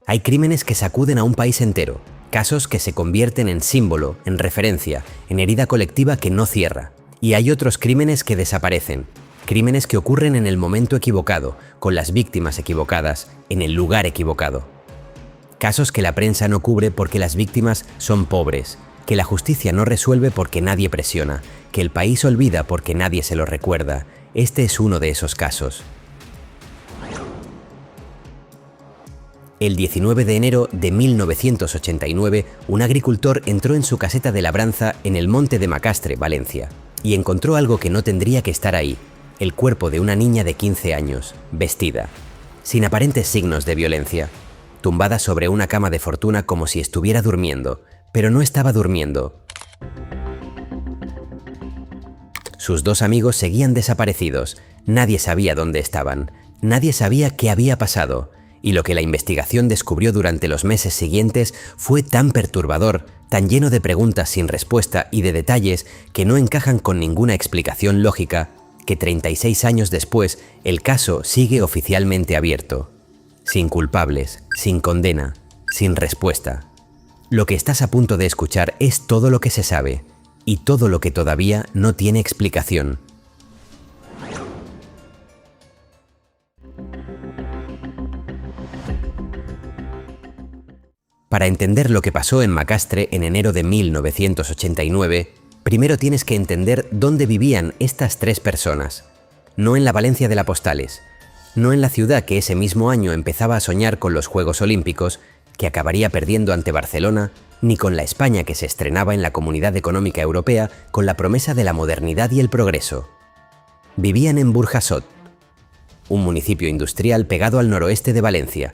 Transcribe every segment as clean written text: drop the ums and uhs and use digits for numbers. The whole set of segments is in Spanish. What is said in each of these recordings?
Hay crímenes que sacuden a un país entero, casos que se convierten en símbolo, en referencia, en herida colectiva que no cierra. Y hay otros crímenes que desaparecen, crímenes que ocurren en el momento equivocado, con las víctimas equivocadas, en el lugar equivocado. Casos que la prensa no cubre porque las víctimas son pobres, que la justicia no resuelve porque nadie presiona, que el país olvida porque nadie se lo recuerda. Este es uno de esos casos. El 19 de enero de 1989, un agricultor entró en su caseta de labranza en el monte de Macastre, Valencia, y encontró algo que no tendría que estar ahí: el cuerpo de una niña de 15 años, vestida, sin aparentes signos de violencia, tumbada sobre una cama de fortuna como si estuviera durmiendo, pero no estaba durmiendo. Sus dos amigos seguían desaparecidos, nadie sabía dónde estaban, nadie sabía qué había pasado, y lo que la investigación descubrió durante los meses siguientes fue tan perturbador, tan lleno de preguntas sin respuesta y de detalles que no encajan con ninguna explicación lógica, que 36 años después el caso sigue oficialmente abierto. Sin culpables, sin condena, sin respuesta. Lo que estás a punto de escuchar es todo lo que se sabe, y todo lo que todavía no tiene explicación. Para entender lo que pasó en Macastre en enero de 1989, primero tienes que entender dónde vivían estas tres personas. No en la Valencia de la Postales, no en la ciudad que ese mismo año empezaba a soñar con los Juegos Olímpicos, que acabaría perdiendo ante Barcelona, ni con la España que se estrenaba en la Comunidad Económica Europea con la promesa de la modernidad y el progreso. Vivían en Burjasot, un municipio industrial pegado al noroeste de Valencia.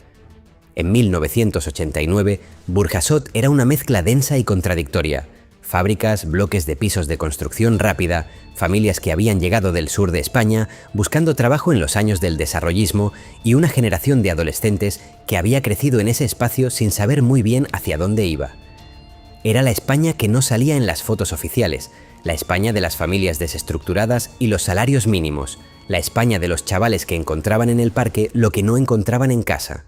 En 1989, Burjasot era una mezcla densa y contradictoria. Fábricas, bloques de pisos de construcción rápida, familias que habían llegado del sur de España buscando trabajo en los años del desarrollismo y una generación de adolescentes que había crecido en ese espacio sin saber muy bien hacia dónde iba. Era la España que no salía en las fotos oficiales, la España de las familias desestructuradas y los salarios mínimos, la España de los chavales que encontraban en el parque lo que no encontraban en casa.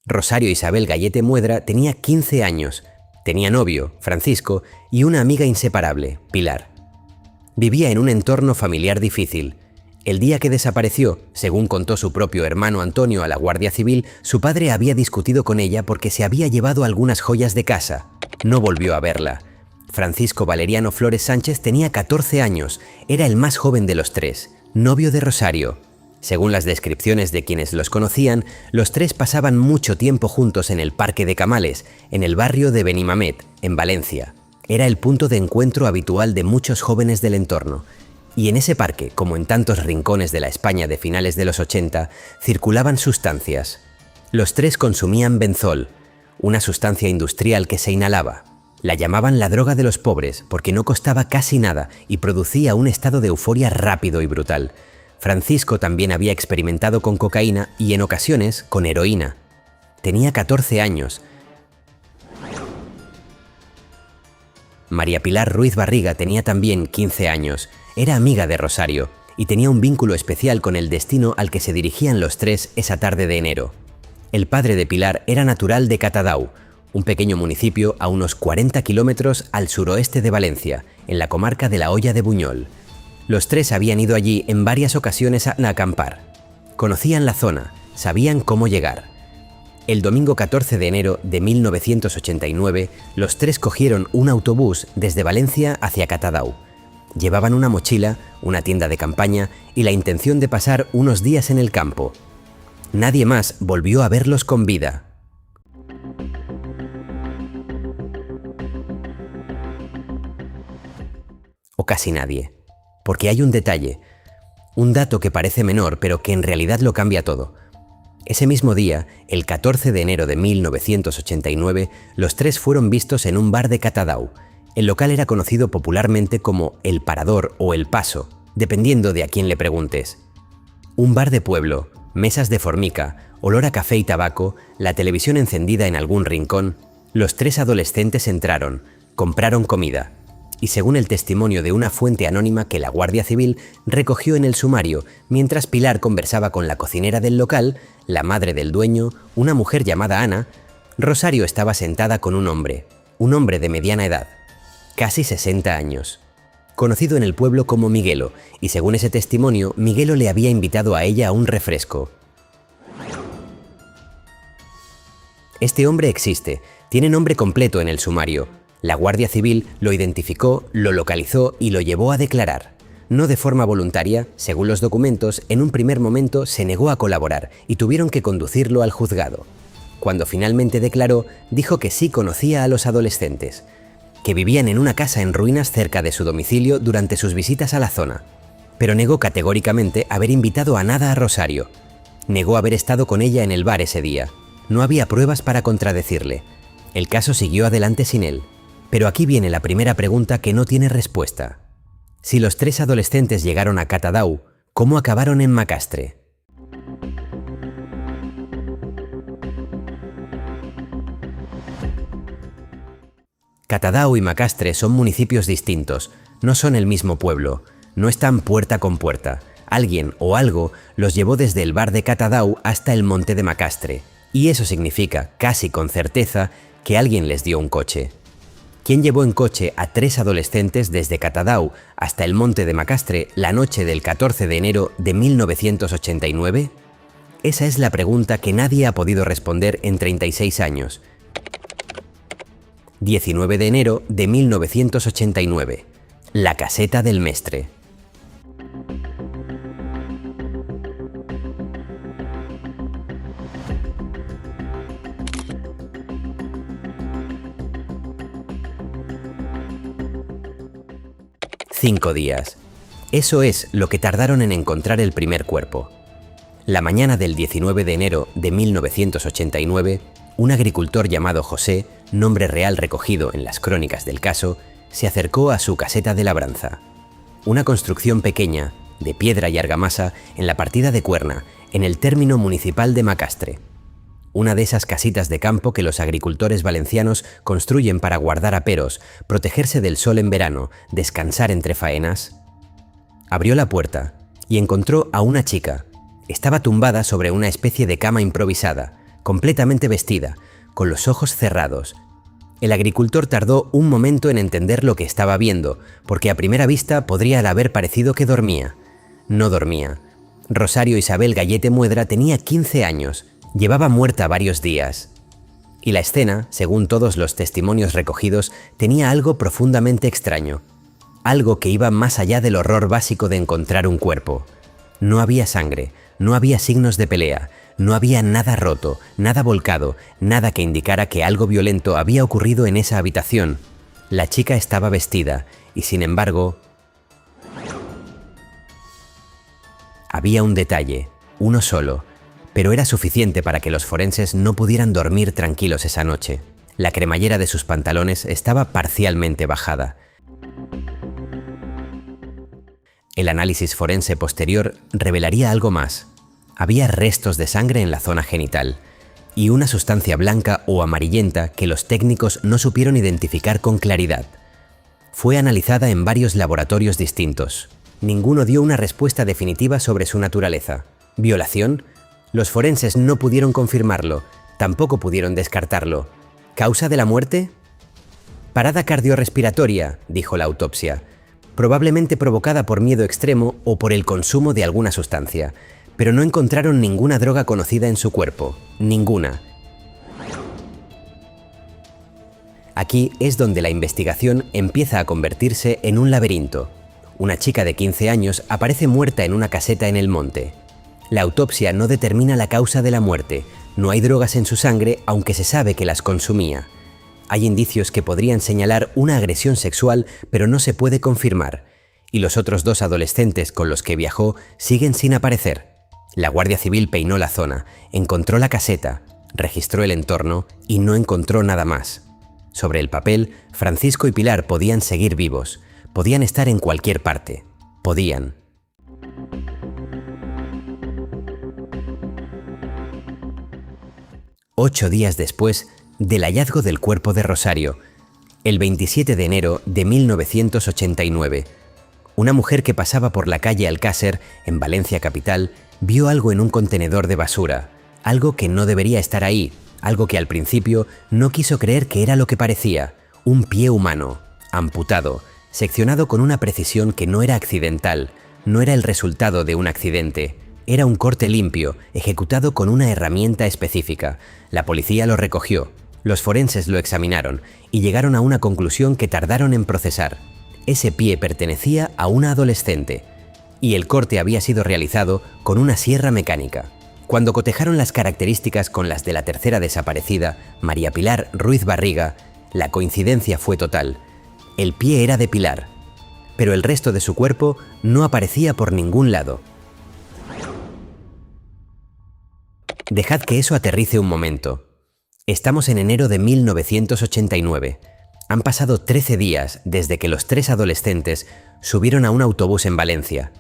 Rosario Isabel Gallete Muedra tenía 15 años, tenía novio, Francisco, y una amiga inseparable, Pilar. Vivía en un entorno familiar difícil. El día que desapareció, según contó su propio hermano Antonio a la Guardia Civil, su padre había discutido con ella porque se había llevado algunas joyas de casa. No volvió a verla. Francisco Valeriano Flores Sánchez tenía 14 años, era el más joven de los tres, novio de Rosario. Según las descripciones de quienes los conocían, los tres pasaban mucho tiempo juntos en el Parque de Camales, en el barrio de Benimamet, en Valencia. Era el punto de encuentro habitual de muchos jóvenes del entorno. Y en ese parque, como en tantos rincones de la España de finales de los 80, circulaban sustancias. Los tres consumían benzol, una sustancia industrial que se inhalaba. La llamaban la droga de los pobres porque no costaba casi nada y producía un estado de euforia rápido y brutal. Francisco también había experimentado con cocaína y en ocasiones con heroína. Tenía 14 años. María Pilar Ruiz Barriga tenía también 15 años. Era amiga de Rosario y tenía un vínculo especial con el destino al que se dirigían los tres esa tarde de enero. El padre de Pilar era natural de Catadau, un pequeño municipio a unos 40 kilómetros al suroeste de Valencia, en la comarca de la Hoya de Buñol. Los tres habían ido allí en varias ocasiones a acampar. Conocían la zona, sabían cómo llegar. El domingo 14 de enero de 1989, los tres cogieron un autobús desde Valencia hacia Catadau. Llevaban una mochila, una tienda de campaña y la intención de pasar unos días en el campo. Nadie más volvió a verlos con vida. O casi nadie. Porque hay un detalle, un dato que parece menor, pero que en realidad lo cambia todo. Ese mismo día, el 14 de enero de 1989, los tres fueron vistos en un bar de Catadau. El local era conocido popularmente como El Parador o El Paso, dependiendo de a quién le preguntes. Un bar de pueblo, mesas de formica, olor a café y tabaco, la televisión encendida en algún rincón. Los tres adolescentes entraron, compraron comida. y según el testimonio de una fuente anónima que la Guardia Civil recogió en el sumario mientras Pilar conversaba con la cocinera del local, la madre del dueño, una mujer llamada Ana, Rosario estaba sentada con un hombre de mediana edad, casi 60 años, conocido en el pueblo como Miguelo, y según ese testimonio, Miguelo le había invitado a ella a un refresco. Este hombre existe, tiene nombre completo en el sumario. La Guardia Civil lo identificó, lo localizó y lo llevó a declarar. No de forma voluntaria, según los documentos, en un primer momento se negó a colaborar y tuvieron que conducirlo al juzgado. Cuando finalmente declaró, dijo que sí conocía a los adolescentes, que vivían en una casa en ruinas cerca de su domicilio durante sus visitas a la zona, pero negó categóricamente haber invitado a nada a Rosario. Negó haber estado con ella en el bar ese día. No había pruebas para contradecirle. El caso siguió adelante sin él. Pero aquí viene la primera pregunta que no tiene respuesta. Si los 3 adolescentes llegaron a Catadau, ¿cómo acabaron en Macastre? Catadau y Macastre son municipios distintos, no son el mismo pueblo, no están puerta con puerta. Alguien o algo los llevó desde el bar de Catadau hasta el monte de Macastre, y eso significa, casi con certeza, que alguien les dio un coche. ¿Quién llevó en coche a 3 adolescentes desde Catadau hasta el monte de Macastre la noche del 14 de enero de 1989? Esa es la pregunta que nadie ha podido responder en 36 años. 19 de enero de 1989. La caseta del Mestre. Cinco días. Eso es lo que tardaron en encontrar el primer cuerpo. La mañana del 19 de enero de 1989, un agricultor llamado José, nombre real recogido en las crónicas del caso, se acercó a su caseta de labranza. Una construcción pequeña, de piedra y argamasa, en la partida de Cuerna, en el término municipal de Macastre. Una de esas casitas de campo que los agricultores valencianos construyen para guardar aperos, protegerse del sol en verano, descansar entre faenas. Abrió la puerta y encontró a una chica. Estaba tumbada sobre una especie de cama improvisada, completamente vestida, con los ojos cerrados. El agricultor tardó un momento en entender lo que estaba viendo, porque a primera vista podría haber parecido que dormía. No dormía. Rosario Isabel Gallete Muedra tenía 15 años, llevaba muerta varios días. Y la escena, según todos los testimonios recogidos, tenía algo profundamente extraño. Algo que iba más allá del horror básico de encontrar un cuerpo. No había sangre, no había signos de pelea, no había nada roto, nada volcado, nada que indicara que algo violento había ocurrido en esa habitación. La chica estaba vestida y, sin embargo, había un detalle, uno solo, pero era suficiente para que los forenses no pudieran dormir tranquilos esa noche. La cremallera de sus pantalones estaba parcialmente bajada. El análisis forense posterior revelaría algo más. Había restos de sangre en la zona genital y una sustancia blanca o amarillenta que los técnicos no supieron identificar con claridad. Fue analizada en varios laboratorios distintos. Ninguno dio una respuesta definitiva sobre su naturaleza. ¿Violación? Los forenses no pudieron confirmarlo, tampoco pudieron descartarlo. ¿Causa de la muerte? Parada cardiorrespiratoria, dijo la autopsia, probablemente provocada por miedo extremo o por el consumo de alguna sustancia, pero no encontraron ninguna droga conocida en su cuerpo, ninguna. Aquí es donde la investigación empieza a convertirse en un laberinto. Una chica de 15 años aparece muerta en una caseta en el monte. La autopsia no determina la causa de la muerte, no hay drogas en su sangre aunque se sabe que las consumía. Hay indicios que podrían señalar una agresión sexual, pero no se puede confirmar. Y los otros 2 adolescentes con los que viajó siguen sin aparecer. La Guardia Civil peinó la zona, encontró la caseta, registró el entorno y no encontró nada más. Sobre el papel, Francisco y Pilar podían seguir vivos, podían estar en cualquier parte, podían. Ocho días después del hallazgo del cuerpo de Rosario, El 27 de enero de 1989, una mujer que pasaba por la calle Alcácer, en Valencia capital, vio algo en un contenedor de basura, algo que no debería estar ahí, algo que al principio no quiso creer que era lo que parecía, un pie humano, amputado, seccionado con una precisión que no era accidental, no era el resultado de un accidente, era un corte limpio, ejecutado con una herramienta específica. La policía lo recogió, los forenses lo examinaron y llegaron a una conclusión que tardaron en procesar. Ese pie pertenecía a una adolescente y el corte había sido realizado con una sierra mecánica. Cuando cotejaron las características con las de la tercera desaparecida, María Pilar Ruiz Barriga, la coincidencia fue total. El pie era de Pilar, pero el resto de su cuerpo no aparecía por ningún lado. Dejad que eso aterrice un momento. Estamos en enero de 1989. Han pasado 13 días desde que los 3 adolescentes subieron a un autobús en Valencia.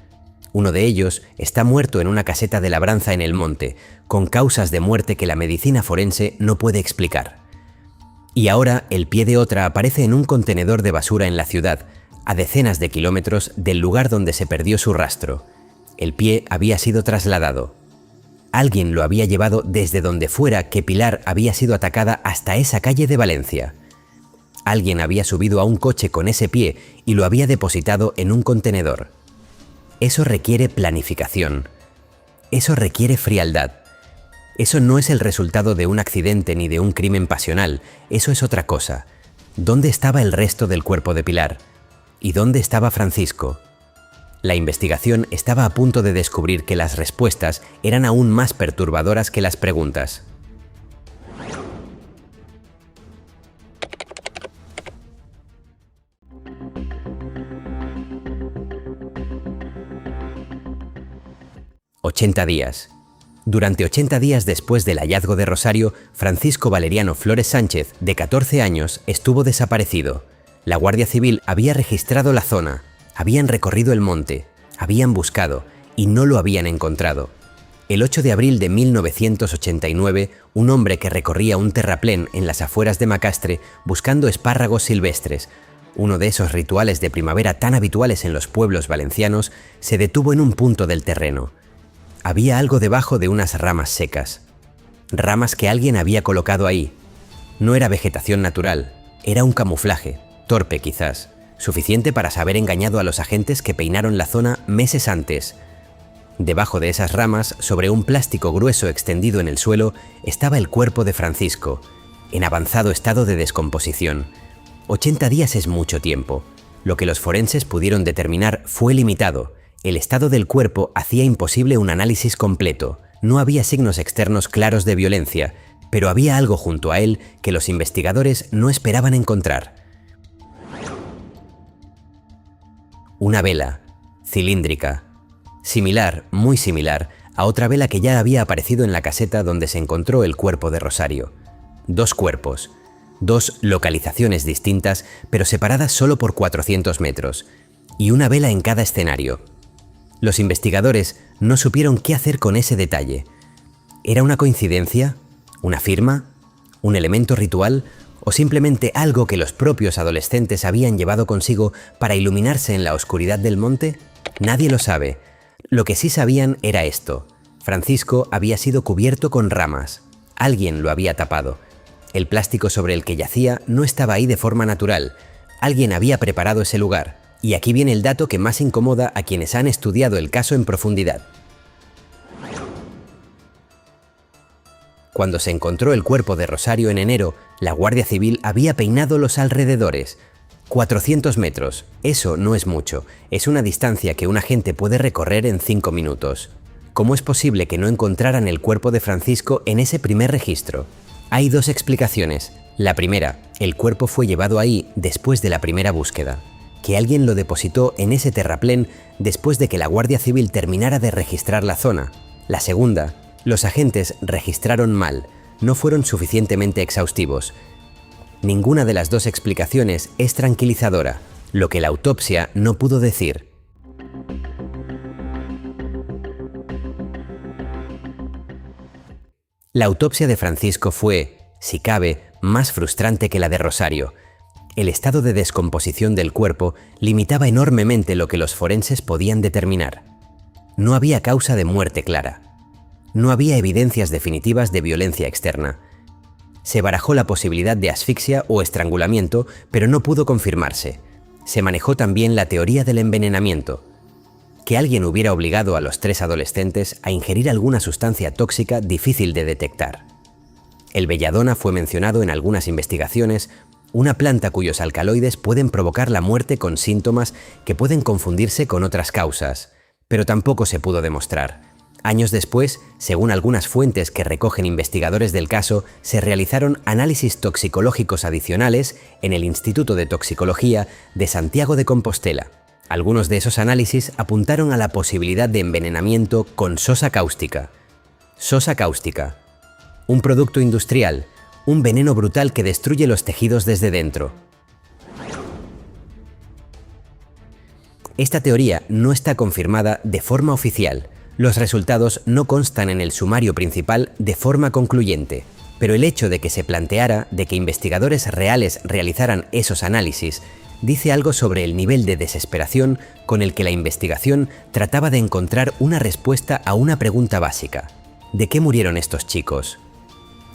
Uno de ellos está muerto en una caseta de labranza en el monte, con causas de muerte que la medicina forense no puede explicar. Y ahora el pie de otra aparece en un contenedor de basura en la ciudad, a decenas de kilómetros del lugar donde se perdió su rastro. El pie había sido trasladado. Alguien lo había llevado desde donde fuera que Pilar había sido atacada hasta esa calle de Valencia. Alguien había subido a un coche con ese pie y lo había depositado en un contenedor. Eso requiere planificación. Eso requiere frialdad. Eso no es el resultado de un accidente ni de un crimen pasional, eso es otra cosa. ¿Dónde estaba el resto del cuerpo de Pilar? ¿Y dónde estaba Francisco? La investigación estaba a punto de descubrir que las respuestas eran aún más perturbadoras que las preguntas. «80 días». Durante 80 días después del hallazgo de Rosario, Francisco Valeriano Flores Sánchez, de 14 años, estuvo desaparecido. La Guardia Civil había registrado la zona, habían recorrido el monte, habían buscado y no lo habían encontrado. El 8 de abril de 1989, un hombre que recorría un terraplén en las afueras de Macastre buscando espárragos silvestres, uno de esos rituales de primavera tan habituales en los pueblos valencianos, se detuvo en un punto del terreno. Había algo debajo de unas ramas secas. Ramas que alguien había colocado ahí. No era vegetación natural, era un camuflaje, torpe quizás, suficiente para haber engañado a los agentes que peinaron la zona meses antes. Debajo de esas ramas, sobre un plástico grueso extendido en el suelo, estaba el cuerpo de Francisco, en avanzado estado de descomposición. 80 días es mucho tiempo. Lo que los forenses pudieron determinar fue limitado. El estado del cuerpo hacía imposible un análisis completo. No había signos externos claros de violencia, pero había algo junto a él que los investigadores no esperaban encontrar. Una vela, cilíndrica, similar, muy similar, a otra vela que ya había aparecido en la caseta donde se encontró el cuerpo de Rosario. 2 cuerpos, 2 localizaciones distintas, pero separadas solo por 400 metros, y una vela en cada escenario. Los investigadores no supieron qué hacer con ese detalle. ¿Era una coincidencia? ¿Una firma? ¿Un elemento ritual? ¿O simplemente algo que los propios adolescentes habían llevado consigo para iluminarse en la oscuridad del monte? Nadie lo sabe. Lo que sí sabían era esto. Francisco había sido cubierto con ramas. Alguien lo había tapado. El plástico sobre el que yacía no estaba ahí de forma natural. Alguien había preparado ese lugar. Y aquí viene el dato que más incomoda a quienes han estudiado el caso en profundidad. Cuando se encontró el cuerpo de Rosario en enero, la Guardia Civil había peinado los alrededores. 400 metros, eso no es mucho, es una distancia que un agente puede recorrer en 5 minutos. ¿Cómo es posible que no encontraran el cuerpo de Francisco en ese primer registro? Hay 2 explicaciones. La primera, el cuerpo fue llevado ahí después de la primera búsqueda. Que alguien lo depositó en ese terraplén después de que la Guardia Civil terminara de registrar la zona. La segunda, los agentes registraron mal, no fueron suficientemente exhaustivos. Ninguna de las 2 explicaciones es tranquilizadora, lo que la autopsia no pudo decir. La autopsia de Francisco fue, si cabe, más frustrante que la de Rosario. El estado de descomposición del cuerpo limitaba enormemente lo que los forenses podían determinar. No había causa de muerte clara. No había evidencias definitivas de violencia externa. Se barajó la posibilidad de asfixia o estrangulamiento, pero no pudo confirmarse. Se manejó también la teoría del envenenamiento, que alguien hubiera obligado a los 3 adolescentes a ingerir alguna sustancia tóxica difícil de detectar. El belladona fue mencionado en algunas investigaciones, una planta cuyos alcaloides pueden provocar la muerte con síntomas que pueden confundirse con otras causas, pero tampoco se pudo demostrar. Años después, según algunas fuentes que recogen investigadores del caso, se realizaron análisis toxicológicos adicionales en el Instituto de Toxicología de Santiago de Compostela. Algunos de esos análisis apuntaron a la posibilidad de envenenamiento con sosa cáustica. Sosa cáustica, un producto industrial, un veneno brutal que destruye los tejidos desde dentro. Esta teoría no está confirmada de forma oficial. Los resultados no constan en el sumario principal de forma concluyente, pero el hecho de que se planteara de que investigadores reales realizaran esos análisis dice algo sobre el nivel de desesperación con el que la investigación trataba de encontrar una respuesta a una pregunta básica: ¿de qué murieron estos chicos?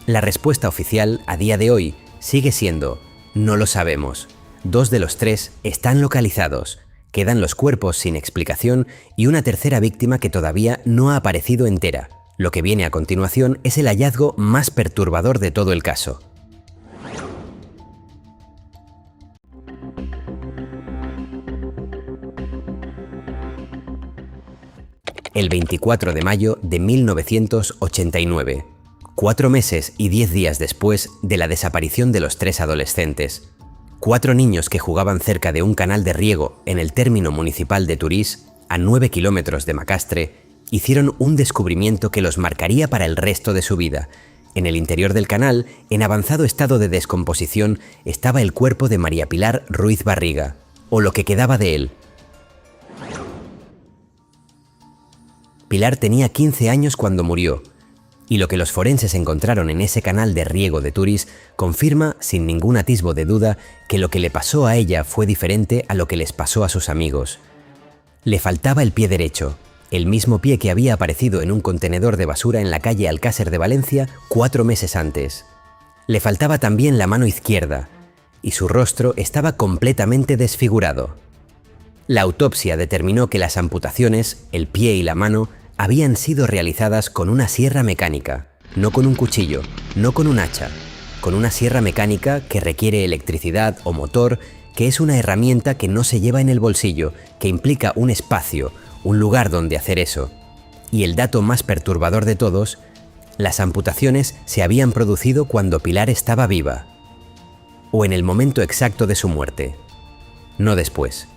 La respuesta oficial, a día de hoy, sigue siendo: no lo sabemos. 2 de los 3 están localizados. Quedan los cuerpos sin explicación y una tercera víctima que todavía no ha aparecido entera. Lo que viene a continuación es el hallazgo más perturbador de todo el caso. El 24 de mayo de 1989, 4 meses y 10 días después de la desaparición de los 3 adolescentes, 4 niños que jugaban cerca de un canal de riego en el término municipal de Turís, a 9 kilómetros de Macastre, hicieron un descubrimiento que los marcaría para el resto de su vida. En el interior del canal, en avanzado estado de descomposición, estaba el cuerpo de María Pilar Ruiz Barriga, o lo que quedaba de él. Pilar tenía 15 años cuando murió, y lo que los forenses encontraron en ese canal de riego de Turís confirma, sin ningún atisbo de duda, que lo que le pasó a ella fue diferente a lo que les pasó a sus amigos. Le faltaba el pie derecho, el mismo pie que había aparecido en un contenedor de basura en la calle Alcácer de Valencia 4 meses antes. Le faltaba también la mano izquierda, y su rostro estaba completamente desfigurado. La autopsia determinó que las amputaciones, el pie y la mano, habían sido realizadas con una sierra mecánica, no con un cuchillo, no con un hacha, con una sierra mecánica que requiere electricidad o motor, que es una herramienta que no se lleva en el bolsillo, que implica un espacio, un lugar donde hacer eso. Y el dato más perturbador de todos, las amputaciones se habían producido cuando Pilar estaba viva, o en el momento exacto de su muerte, no después.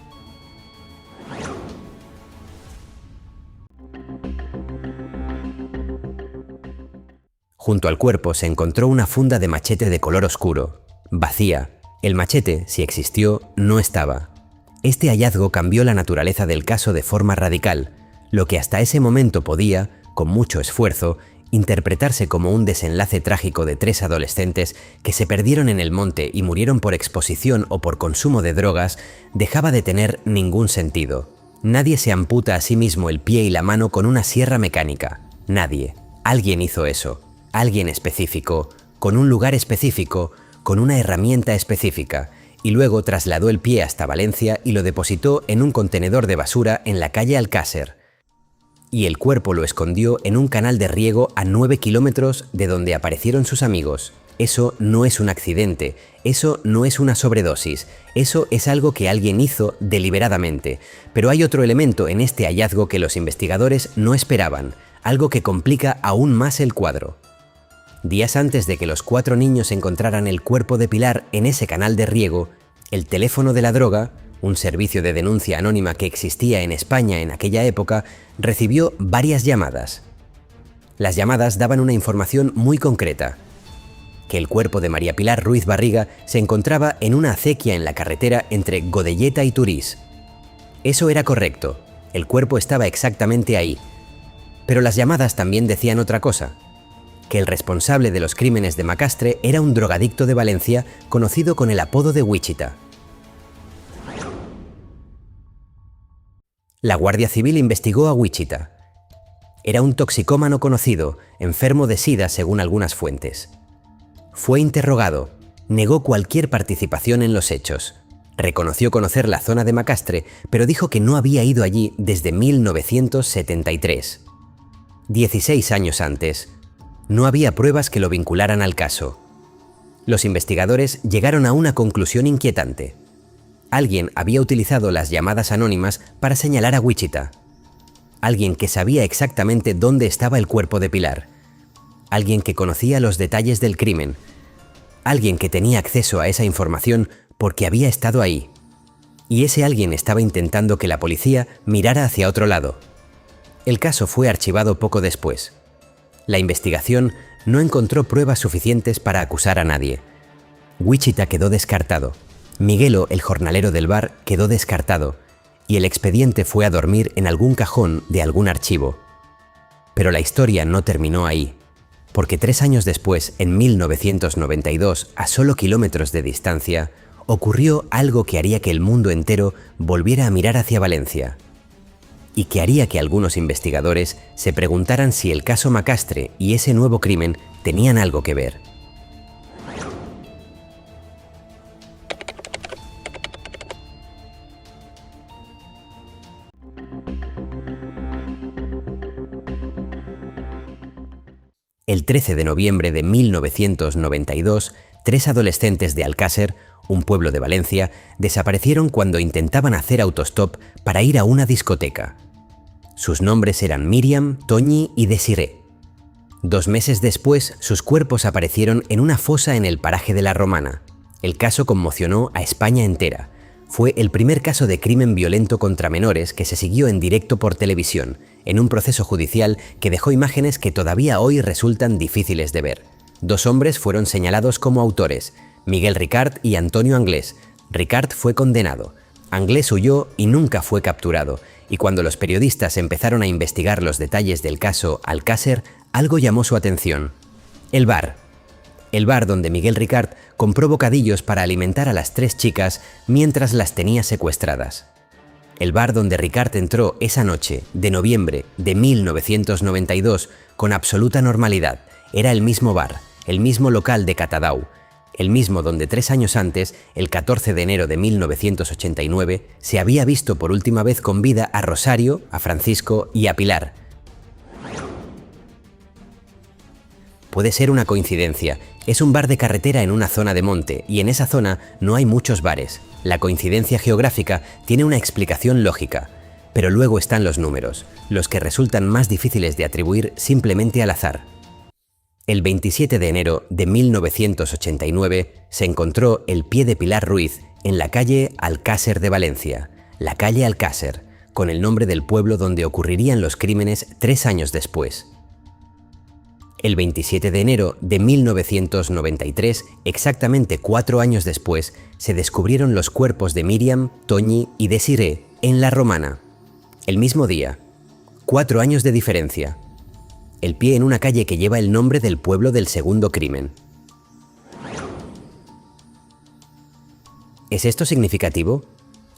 Junto al cuerpo se encontró una funda de machete de color oscuro, vacía. El machete, si existió, no estaba. Este hallazgo cambió la naturaleza del caso de forma radical, lo que hasta ese momento podía, con mucho esfuerzo, interpretarse como un desenlace trágico de 3 adolescentes que se perdieron en el monte y murieron por exposición o por consumo de drogas, dejaba de tener ningún sentido. Nadie se amputa a sí mismo el pie y la mano con una sierra mecánica. Nadie. Alguien hizo eso. Alguien específico, con un lugar específico, con una herramienta específica, y luego trasladó el pie hasta Valencia y lo depositó en un contenedor de basura en la calle Alcácer. Y el cuerpo lo escondió en un canal de riego a 9 kilómetros de donde aparecieron sus amigos. Eso no es un accidente, eso no es una sobredosis, eso es algo que alguien hizo deliberadamente. Pero hay otro elemento en este hallazgo que los investigadores no esperaban, algo que complica aún más el cuadro. Días antes de que los 4 niños encontraran el cuerpo de Pilar en ese canal de riego, el teléfono de la droga, un servicio de denuncia anónima que existía en España en aquella época, recibió varias llamadas. Las llamadas daban una información muy concreta: que el cuerpo de María Pilar Ruiz Barriga se encontraba en una acequia en la carretera entre Godelleta y Turís. Eso era correcto, el cuerpo estaba exactamente ahí. Pero las llamadas también decían otra cosa: que el responsable de los crímenes de Macastre era un drogadicto de Valencia conocido con el apodo de Wichita. La Guardia Civil investigó a Wichita. Era un toxicómano conocido, enfermo de SIDA según algunas fuentes. Fue interrogado, negó cualquier participación en los hechos. Reconoció conocer la zona de Macastre, pero dijo que no había ido allí desde 1973. 16 años antes. No había pruebas que lo vincularan al caso. Los investigadores llegaron a una conclusión inquietante. Alguien había utilizado las llamadas anónimas para señalar a Wichita. Alguien que sabía exactamente dónde estaba el cuerpo de Pilar. Alguien que conocía los detalles del crimen. Alguien que tenía acceso a esa información porque había estado ahí. Y ese alguien estaba intentando que la policía mirara hacia otro lado. El caso fue archivado poco después. La investigación no encontró pruebas suficientes para acusar a nadie. Wichita quedó descartado. Miguelo, el jornalero del bar, quedó descartado. Y el expediente fue a dormir en algún cajón de algún archivo. Pero la historia no terminó ahí. Porque 3 años después, en 1992, a solo kilómetros de distancia, ocurrió algo que haría que el mundo entero volviera a mirar hacia Valencia. Y que haría que algunos investigadores se preguntaran si el caso Macastre y ese nuevo crimen tenían algo que ver. El 13 de noviembre de 1992, 3 adolescentes de Alcácer, un pueblo de Valencia, desaparecieron cuando intentaban hacer autostop para ir a una discoteca. Sus nombres eran Míriam, Toñi y Desiré. 2 meses después, sus cuerpos aparecieron en una fosa en el paraje de La Romana. El caso conmocionó a España entera. Fue el primer caso de crimen violento contra menores que se siguió en directo por televisión, en un proceso judicial que dejó imágenes que todavía hoy resultan difíciles de ver. 2 hombres fueron señalados como autores, Miguel Ricart y Antonio Anglés. Ricart fue condenado. Anglés huyó y nunca fue capturado, y cuando los periodistas empezaron a investigar los detalles del caso Alcácer, algo llamó su atención. El bar. El bar donde Miguel Ricart compró bocadillos para alimentar a las 3 chicas mientras las tenía secuestradas. El bar donde Ricart entró esa noche de noviembre de 1992 con absoluta normalidad. Era el mismo bar, el mismo local de Catadau, el mismo donde 3 años antes, el 14 de enero de 1989, se había visto por última vez con vida a Rosario, a Francisco y a Pilar. Puede ser una coincidencia. Es un bar de carretera en una zona de monte, y en esa zona no hay muchos bares. La coincidencia geográfica tiene una explicación lógica. Pero luego están los números, los que resultan más difíciles de atribuir simplemente al azar. El 27 de enero de 1989 se encontró el pie de Pilar Ruiz en la calle Alcácer de Valencia, la calle Alcácer, con el nombre del pueblo donde ocurrirían los crímenes 3 años después. El 27 de enero de 1993, exactamente 4 años después, se descubrieron los cuerpos de Míriam, Toñi y Desiré en La Romana. El mismo día. 4 años de diferencia. El pie en una calle que lleva el nombre del pueblo del segundo crimen. ¿Es esto significativo?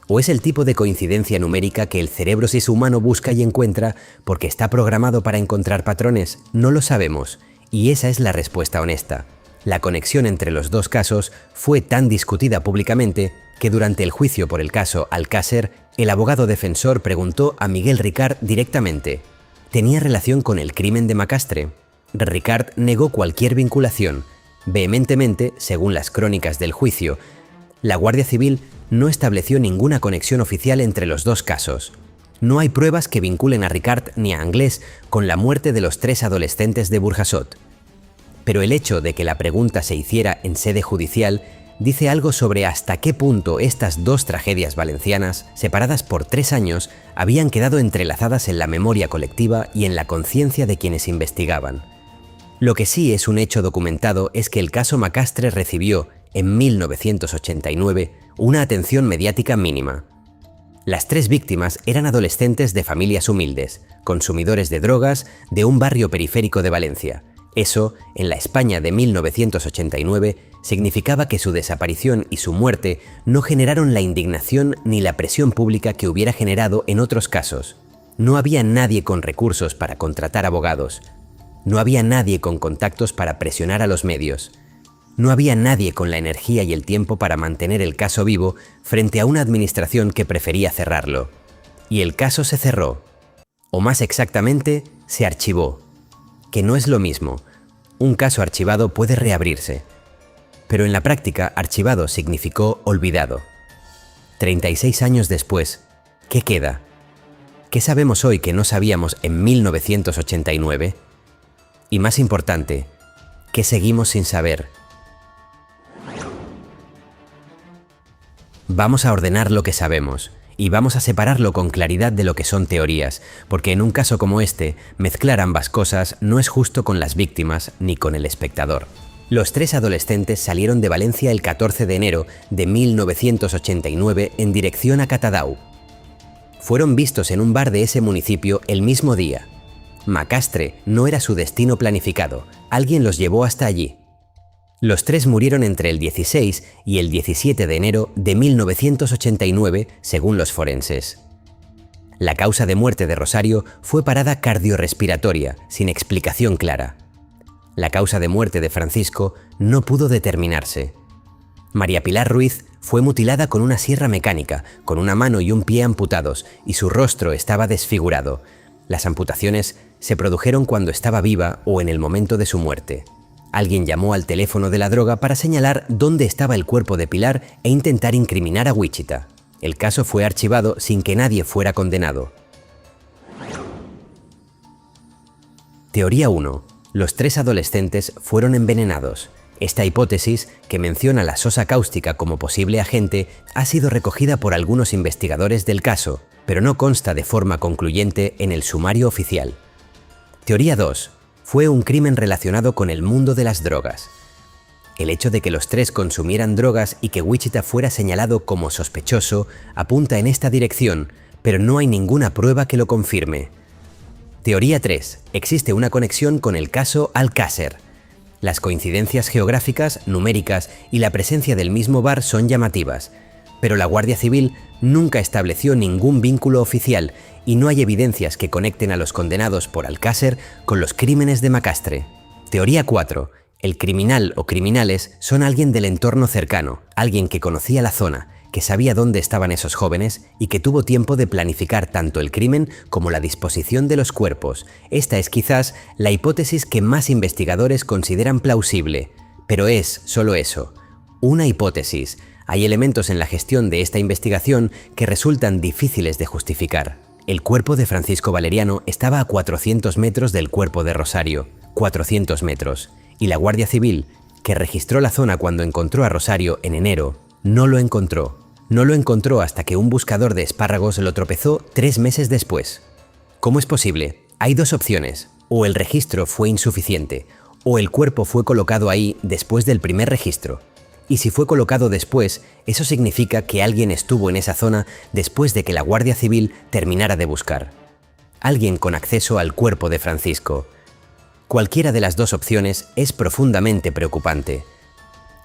¿O es el tipo de coincidencia numérica que el cerebro humano busca y encuentra porque está programado para encontrar patrones? No lo sabemos, y esa es la respuesta honesta. La conexión entre los 2 casos fue tan discutida públicamente que durante el juicio por el caso Alcácer, el abogado defensor preguntó a Miguel Ricart directamente: ¿tenía relación con el crimen de Macastre? Ricart negó cualquier vinculación. Vehementemente, según las crónicas del juicio, la Guardia Civil no estableció ninguna conexión oficial entre los 2 casos. No hay pruebas que vinculen a Ricart ni a Anglés con la muerte de los 3 adolescentes de Burjasot. Pero el hecho de que la pregunta se hiciera en sede judicial dice algo sobre hasta qué punto estas 2 tragedias valencianas, separadas por 3 años, habían quedado entrelazadas en la memoria colectiva y en la conciencia de quienes investigaban. Lo que sí es un hecho documentado es que el caso Macastre recibió, en 1989, una atención mediática mínima. Las 3 víctimas eran adolescentes de familias humildes, consumidores de drogas de un barrio periférico de Valencia, Eso, en la España de 1989, significaba que su desaparición y su muerte no generaron la indignación ni la presión pública que hubiera generado en otros casos. No había nadie con recursos para contratar abogados. No había nadie con contactos para presionar a los medios. No había nadie con la energía y el tiempo para mantener el caso vivo frente a una administración que prefería cerrarlo. Y el caso se cerró. O más exactamente, se archivó. Que no es lo mismo. Un caso archivado puede reabrirse. Pero en la práctica, archivado significó olvidado. 36 años después, ¿qué queda? ¿Qué sabemos hoy que no sabíamos en 1989? Y más importante, ¿qué seguimos sin saber? Vamos a ordenar lo que sabemos. Y vamos a separarlo con claridad de lo que son teorías, porque en un caso como este, mezclar ambas cosas no es justo con las víctimas ni con el espectador. Los 3 adolescentes salieron de Valencia el 14 de enero de 1989 en dirección a Catadau. Fueron vistos en un bar de ese municipio el mismo día. Macastre no era su destino planificado, alguien los llevó hasta allí. Los 3 murieron entre el 16 y el 17 de enero de 1989, según los forenses. La causa de muerte de Rosario fue parada cardiorrespiratoria, sin explicación clara. La causa de muerte de Francisco no pudo determinarse. María Pilar Ruiz fue mutilada con una sierra mecánica, con una mano y un pie amputados, y su rostro estaba desfigurado. Las amputaciones se produjeron cuando estaba viva o en el momento de su muerte. Alguien llamó al teléfono de la droga para señalar dónde estaba el cuerpo de Pilar e intentar incriminar a Wichita. El caso fue archivado sin que nadie fuera condenado. Teoría 1. Los 3 adolescentes fueron envenenados. Esta hipótesis, que menciona la sosa cáustica como posible agente, ha sido recogida por algunos investigadores del caso, pero no consta de forma concluyente en el sumario oficial. Teoría 2. Fue un crimen relacionado con el mundo de las drogas. El hecho de que los 3 consumieran drogas y que Wichita fuera señalado como sospechoso apunta en esta dirección, pero no hay ninguna prueba que lo confirme. Teoría 3. Existe una conexión con el caso Alcácer. Las coincidencias geográficas, numéricas y la presencia del mismo bar son llamativas, pero la Guardia Civil nunca estableció ningún vínculo oficial y no hay evidencias que conecten a los condenados por Alcácer con los crímenes de Macastre. Teoría 4. El criminal o criminales son alguien del entorno cercano, alguien que conocía la zona, que sabía dónde estaban esos jóvenes y que tuvo tiempo de planificar tanto el crimen como la disposición de los cuerpos. Esta es quizás la hipótesis que más investigadores consideran plausible, pero es solo eso, una hipótesis. Hay elementos en la gestión de esta investigación que resultan difíciles de justificar. El cuerpo de Francisco Valeriano estaba a 400 metros del cuerpo de Rosario, 400 metros, y la Guardia Civil, que registró la zona cuando encontró a Rosario en enero, no lo encontró. No lo encontró hasta que un buscador de espárragos lo tropezó 3 meses después. ¿Cómo es posible? Hay 2 opciones. O el registro fue insuficiente, o el cuerpo fue colocado ahí después del primer registro. Y si fue colocado después, eso significa que alguien estuvo en esa zona después de que la Guardia Civil terminara de buscar. Alguien con acceso al cuerpo de Francisco. Cualquiera de las 2 opciones es profundamente preocupante.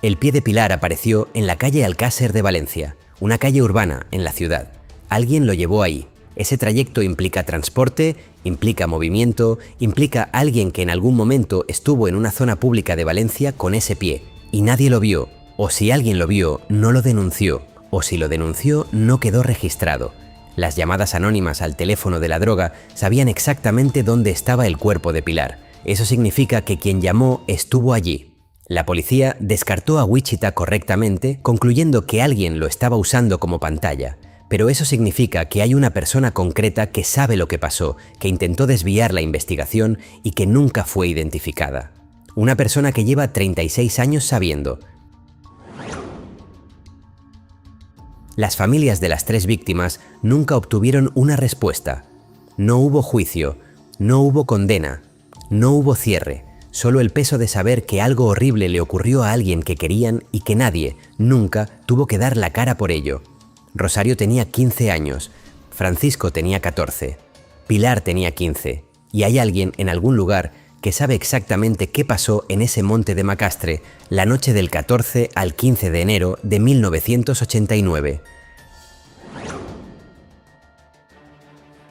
El pie de Pilar apareció en la calle Alcácer de Valencia, una calle urbana en la ciudad. Alguien lo llevó ahí. Ese trayecto implica transporte, implica movimiento, implica alguien que en algún momento estuvo en una zona pública de Valencia con ese pie, y nadie lo vio. O si alguien lo vio, no lo denunció, o si lo denunció, no quedó registrado. Las llamadas anónimas al teléfono de la droga sabían exactamente dónde estaba el cuerpo de Pilar. Eso significa que quien llamó estuvo allí. La policía descartó a Wichita correctamente, concluyendo que alguien lo estaba usando como pantalla. Pero eso significa que hay una persona concreta que sabe lo que pasó, que intentó desviar la investigación y que nunca fue identificada. Una persona que lleva 36 años sabiendo. Las familias de las 3 víctimas nunca obtuvieron una respuesta. No hubo juicio, no hubo condena, no hubo cierre, solo el peso de saber que algo horrible le ocurrió a alguien que querían y que nadie, nunca, tuvo que dar la cara por ello. Rosario tenía 15 años, Francisco tenía 14, Pilar tenía 15, y hay alguien en algún lugar que sabe exactamente qué pasó en ese monte de Macastre la noche del 14 al 15 de enero de 1989.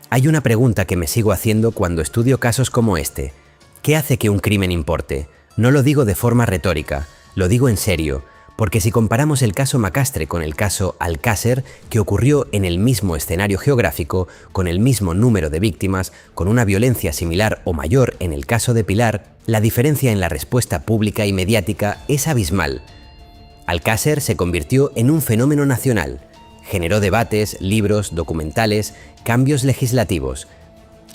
Hay una pregunta que me sigo haciendo cuando estudio casos como este. ¿Qué hace que un crimen importe? No lo digo de forma retórica, lo digo en serio, porque si comparamos el caso Macastre con el caso Alcácer, que ocurrió en el mismo escenario geográfico, con el mismo número de víctimas, con una violencia similar o mayor en el caso de Pilar, la diferencia en la respuesta pública y mediática es abismal. Alcácer se convirtió en un fenómeno nacional. Generó debates, libros, documentales, cambios legislativos.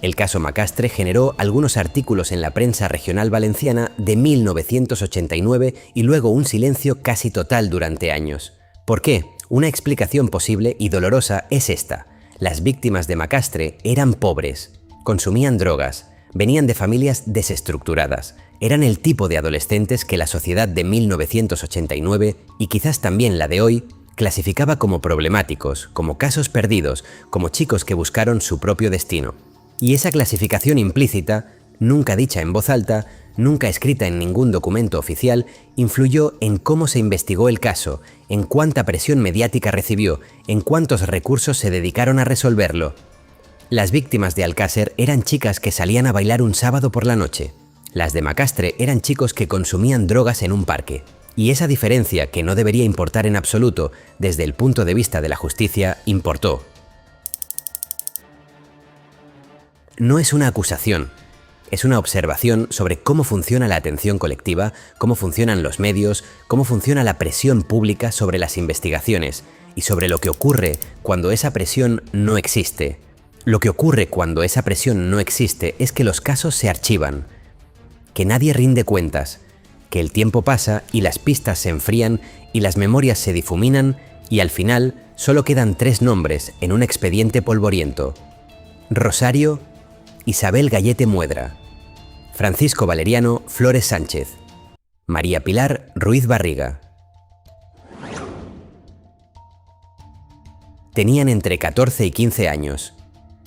El caso Macastre generó algunos artículos en la prensa regional valenciana de 1989 y luego un silencio casi total durante años. ¿Por qué? Una explicación posible y dolorosa es esta. Las víctimas de Macastre eran pobres, consumían drogas, venían de familias desestructuradas, eran el tipo de adolescentes que la sociedad de 1989 y quizás también la de hoy clasificaba como problemáticos, como casos perdidos, como chicos que buscaron su propio destino. Y esa clasificación implícita, nunca dicha en voz alta, nunca escrita en ningún documento oficial, influyó en cómo se investigó el caso, en cuánta presión mediática recibió, en cuántos recursos se dedicaron a resolverlo. Las víctimas de Alcácer eran chicas que salían a bailar un sábado por la noche. Las de Macastre eran chicos que consumían drogas en un parque. Y esa diferencia, que no debería importar en absoluto desde el punto de vista de la justicia, importó. No es una acusación, es una observación sobre cómo funciona la atención colectiva, cómo funcionan los medios, cómo funciona la presión pública sobre las investigaciones y sobre lo que ocurre cuando esa presión no existe. Lo que ocurre cuando esa presión no existe es que los casos se archivan, que nadie rinde cuentas, que el tiempo pasa y las pistas se enfrían y las memorias se difuminan y al final solo quedan 3 nombres en un expediente polvoriento: Rosario, Isabel Gallete Muedra, Francisco Valeriano Flores Sánchez, María Pilar Ruiz Barriga. Tenían entre 14 y 15 años.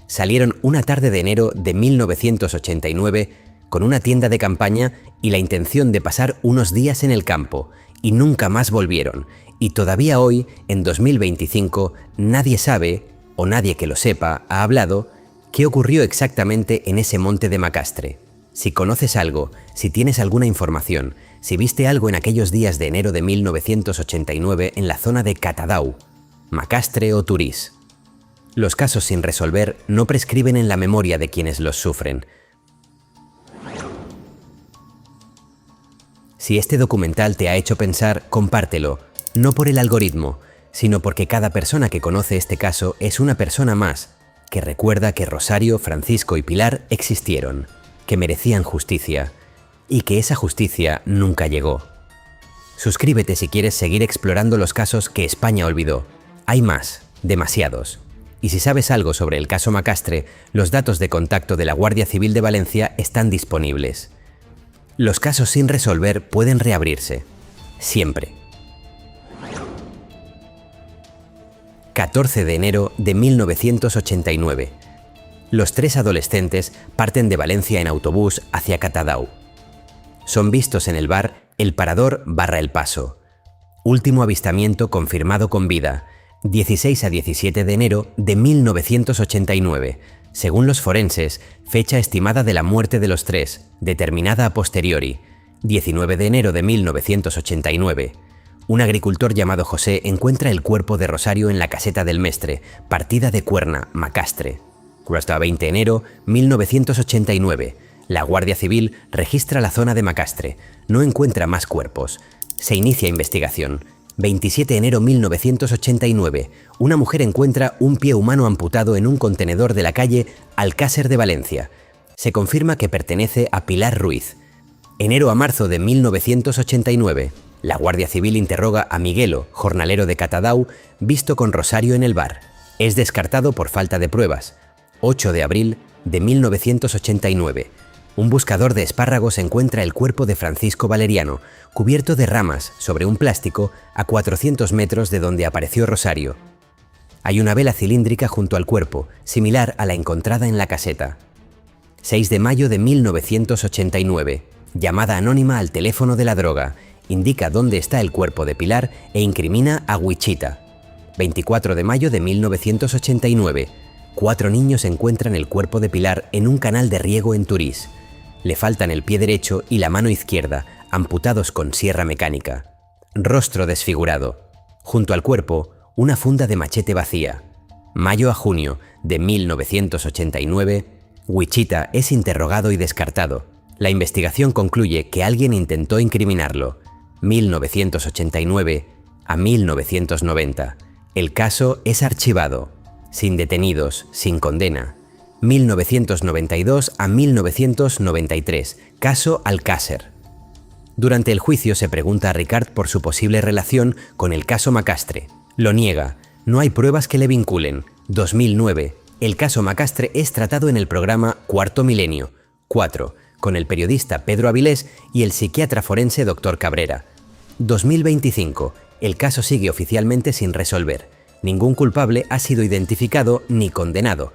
Salieron una tarde de enero de 1989 con una tienda de campaña y la intención de pasar unos días en el campo, y nunca más volvieron. Y todavía hoy, en 2025, nadie sabe, o nadie que lo sepa, ha hablado, qué ocurrió exactamente en ese monte de Macastre. Si conoces algo, si tienes alguna información, si viste algo en aquellos días de enero de 1989 en la zona de Catadau, Macastre o Turís. Los casos sin resolver no prescriben en la memoria de quienes los sufren. Si este documental te ha hecho pensar, compártelo, no por el algoritmo, sino porque cada persona que conoce este caso es una persona más, que recuerda que Rosario, Francisco y Pilar existieron, que merecían justicia, y que esa justicia nunca llegó. Suscríbete si quieres seguir explorando los casos que España olvidó. Hay más, demasiados. Y si sabes algo sobre el caso Macastre, los datos de contacto de la Guardia Civil de Valencia están disponibles. Los casos sin resolver pueden reabrirse. Siempre. 14 de enero de 1989. Los 3 adolescentes parten de Valencia en autobús hacia Catadau. Son vistos en el bar El Parador / El Paso. Último avistamiento confirmado con vida, 16 a 17 de enero de 1989. Según los forenses, fecha estimada de la muerte de los 3, determinada a posteriori, 19 de enero de 1989. Un agricultor llamado José encuentra el cuerpo de Rosario en la caseta del Mestre, partida de Cuerna, Macastre. Hasta 20 de enero 1989. La Guardia Civil registra la zona de Macastre. No encuentra más cuerpos. Se inicia investigación. 27 de enero 1989. Una mujer encuentra un pie humano amputado en un contenedor de la calle Alcácer de Valencia. Se confirma que pertenece a Pilar Ruiz. Enero a marzo de 1989. La Guardia Civil interroga a Miguelo, jornalero de Catadau, visto con Rosario en el bar. Es descartado por falta de pruebas. 8 de abril de 1989. Un buscador de espárragos encuentra el cuerpo de Francisco Valeriano, cubierto de ramas sobre un plástico a 400 metros de donde apareció Rosario. Hay una vela cilíndrica junto al cuerpo, similar a la encontrada en la caseta. 6 de mayo de 1989. Llamada anónima al teléfono de la droga. Indica dónde está el cuerpo de Pilar e incrimina a Wichita. 24 de mayo de 1989. 4 niños encuentran el cuerpo de Pilar en un canal de riego en Turís. Le faltan el pie derecho y la mano izquierda, amputados con sierra mecánica. Rostro desfigurado. Junto al cuerpo, una funda de machete vacía. Mayo a junio de 1989, Wichita es interrogado y descartado. La investigación concluye que alguien intentó incriminarlo. 1989 a 1990. El caso es archivado, sin detenidos, sin condena. 1992 a 1993. Caso Alcácer. Durante el juicio se pregunta a Ricard por su posible relación con el caso Macastre. Lo niega. No hay pruebas que le vinculen. 2009. El caso Macastre es tratado en el programa Cuarto Milenio 4, con el periodista Pedro Avilés y el psiquiatra forense Dr. Cabrera. 2025. El caso sigue oficialmente sin resolver. Ningún culpable ha sido identificado ni condenado.